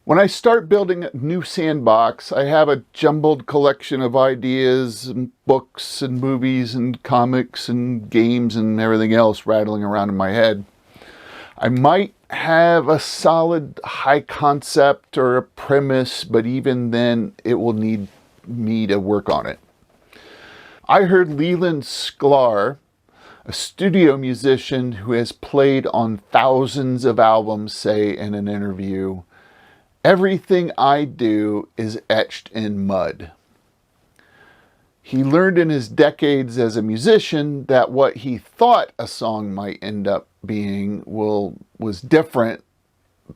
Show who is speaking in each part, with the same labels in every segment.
Speaker 1: When I start building a new sandbox, I have a jumbled collection of ideas and books and movies and comics and games and everything else rattling around in my head. I might have a solid high concept or a premise, but even then it will need me to work on it. I heard Leland Sklar, a studio musician who has played on thousands of albums, say in an interview, "Everything I do is etched in mud." He learned in his decades as a musician that what he thought a song might end up being was different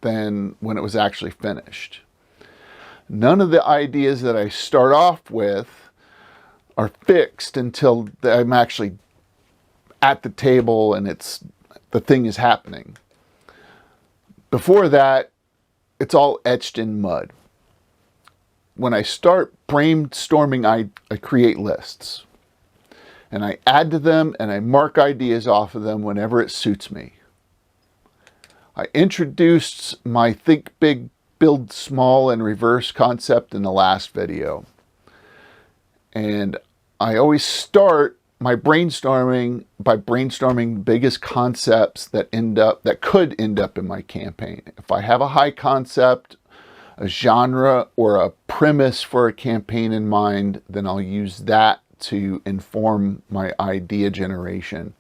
Speaker 1: than when it was actually finished. None of the ideas that I start off with are fixed until I'm actually at the table and the thing is happening. Before that, it's all etched in mud. When I start brainstorming, I create lists. And I add to them and I mark ideas off of them whenever it suits me. I introduced my think big, build small and reverse concept in the last video. And I always start my brainstorming by brainstorming the biggest concepts that could end up in my campaign. If I have a high concept, a genre, or a premise for a campaign in mind, then I'll use that to inform my idea generation.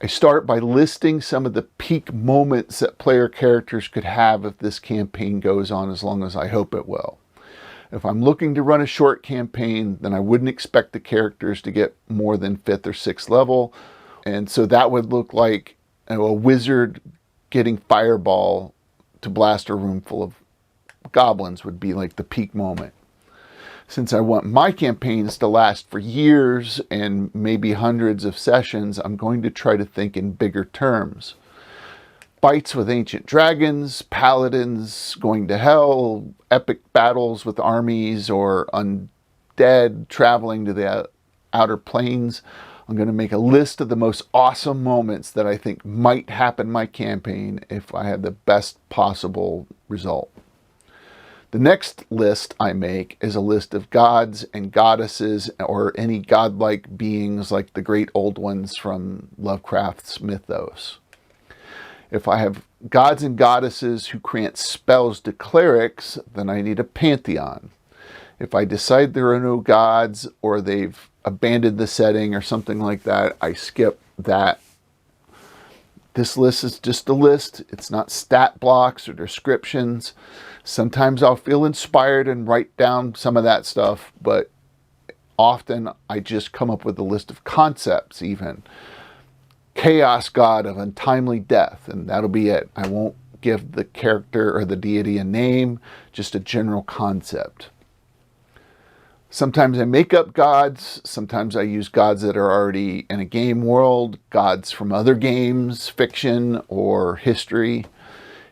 Speaker 1: I start by listing some of the peak moments that player characters could have if this campaign goes on as long as I hope it will. If I'm looking to run a short campaign, then I wouldn't expect the characters to get more than 5th or 6th level. And so that would look like a wizard getting fireball to blast a room full of goblins would be like the peak moment. Since I want my campaigns to last for years and maybe hundreds of sessions, I'm going to try to think in bigger terms. Fights with ancient dragons, paladins going to hell, epic battles with armies or undead traveling to the outer planes. I'm going to make a list of the most awesome moments that I think might happen in my campaign if I have the best possible result. The next list I make is a list of gods and goddesses or any godlike beings like the great old ones from Lovecraft's mythos. If I have gods and goddesses who grant spells to clerics, then I need a pantheon. If I decide there are no gods or they've abandoned the setting or something like that, I skip that. This list is just a list. It's not stat blocks or descriptions. Sometimes I'll feel inspired and write down some of that stuff, but often I just come up with a list of concepts even. Chaos god of untimely death, and that'll be it. I won't give the character or the deity a name, just a general concept. Sometimes I make up gods, sometimes I use gods that are already in a game world, gods from other games, fiction, or history.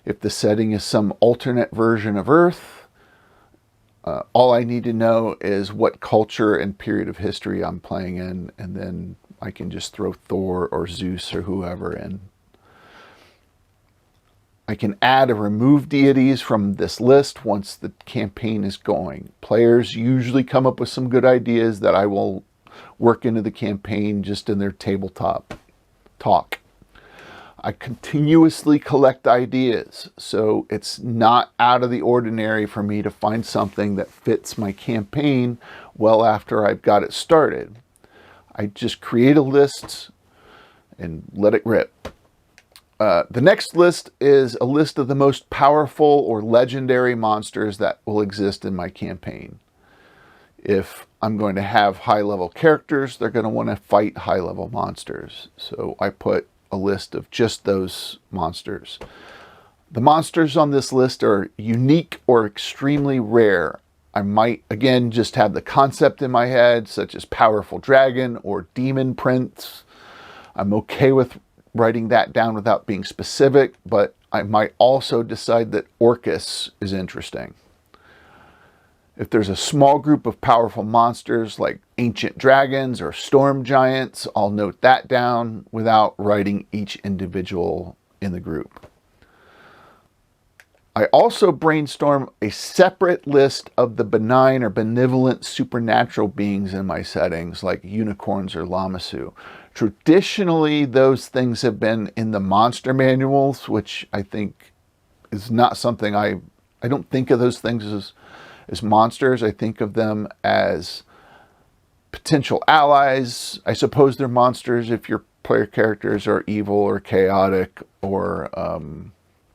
Speaker 1: If the setting is some alternate version of Earth, all I need to know is what culture and period of history I'm playing in, and then I can just throw Thor or Zeus or whoever in. I can add or remove deities from this list once the campaign is going. Players usually come up with some good ideas that I will work into the campaign just in their tabletop talk. I continuously collect ideas, so it's not out of the ordinary for me to find something that fits my campaign well after I've got it started. I just create a list and let it rip. The next list is a list of the most powerful or legendary monsters that will exist in my campaign. If I'm going to have high-level characters, they're going to want to fight high-level monsters. So I put a list of just those monsters. The monsters on this list are unique or extremely rare. I might, again, just have the concept in my head, such as powerful dragon or demon prince. I'm okay with writing that down without being specific, but I might also decide that Orcus is interesting. If there's a small group of powerful monsters like ancient dragons or storm giants, I'll note that down without writing each individual in the group. I also brainstorm a separate list of the benign or benevolent supernatural beings in my settings, like unicorns or lamasu. Traditionally, those things have been in the monster manuals, which I think is not something I don't think of those things as monsters. I think of them as potential allies. I suppose they're monsters if your player characters are evil or chaotic or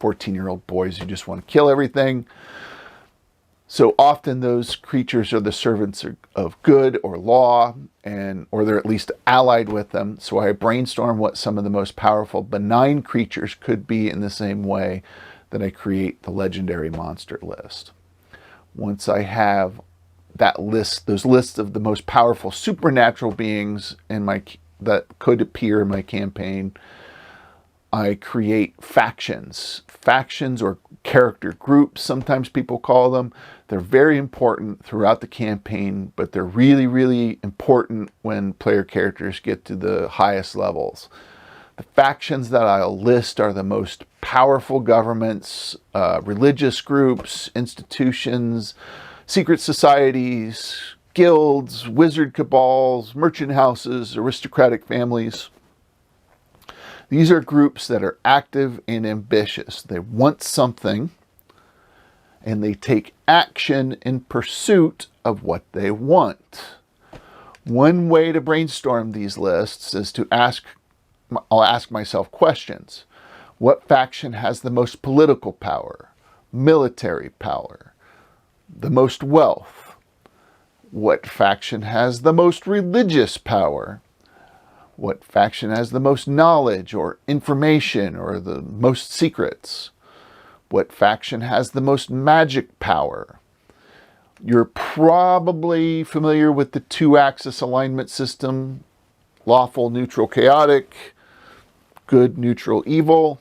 Speaker 1: 14-year-old boys who just want to kill everything. So often those creatures are the servants of good or law, or they're at least allied with them. So I brainstorm what some of the most powerful benign creatures could be in the same way that I create the legendary monster list. Once I have that list, those lists of the most powerful supernatural beings that could appear in my campaign, I create factions. Factions or character groups, sometimes people call them. They're very important throughout the campaign, but they're really, really important when player characters get to the highest levels. The factions that I'll list are the most powerful governments, religious groups, institutions, secret societies, guilds, wizard cabals, merchant houses, aristocratic families. These are groups that are active and ambitious. They want something, and they take action in pursuit of what they want. One way to brainstorm these lists is I'll ask myself questions. What faction has the most political power, military power, the most wealth? What faction has the most religious power? What faction has the most knowledge or information or the most secrets? What faction has the most magic power? You're probably familiar with the 2-axis alignment system: lawful, neutral, chaotic, good, neutral, evil.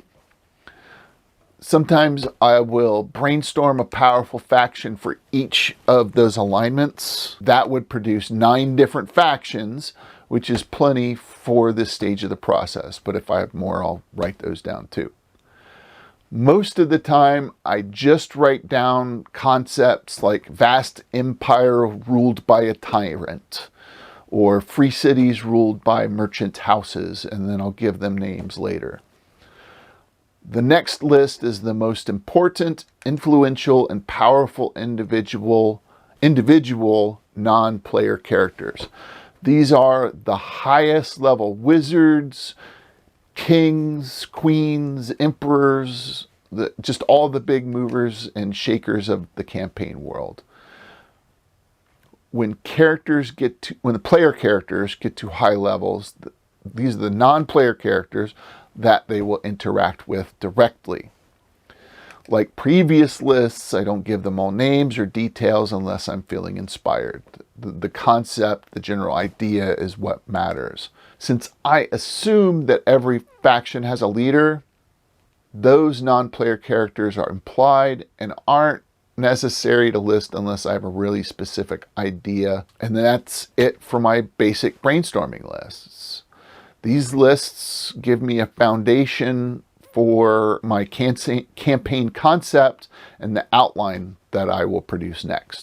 Speaker 1: Sometimes I will brainstorm a powerful faction for each of those alignments. That would produce 9 different factions, which is plenty for this stage of the process. But if I have more, I'll write those down too. Most of the time, I just write down concepts like vast empire ruled by a tyrant, or free cities ruled by merchant houses, and then I'll give them names later. The next list is the most important, influential, and powerful individual non-player characters. These are the highest level wizards, kings, queens, emperors, just all the big movers and shakers of the campaign world. When the player characters get to high levels, these are the non-player characters that they will interact with directly. Like previous lists, I don't give them all names or details unless I'm feeling inspired. The concept, the general idea is what matters. Since I assume that every faction has a leader, those non-player characters are implied and aren't necessary to list unless I have a really specific idea. And that's it for my basic brainstorming lists. These lists give me a foundation for my campaign concept and the outline that I will produce next.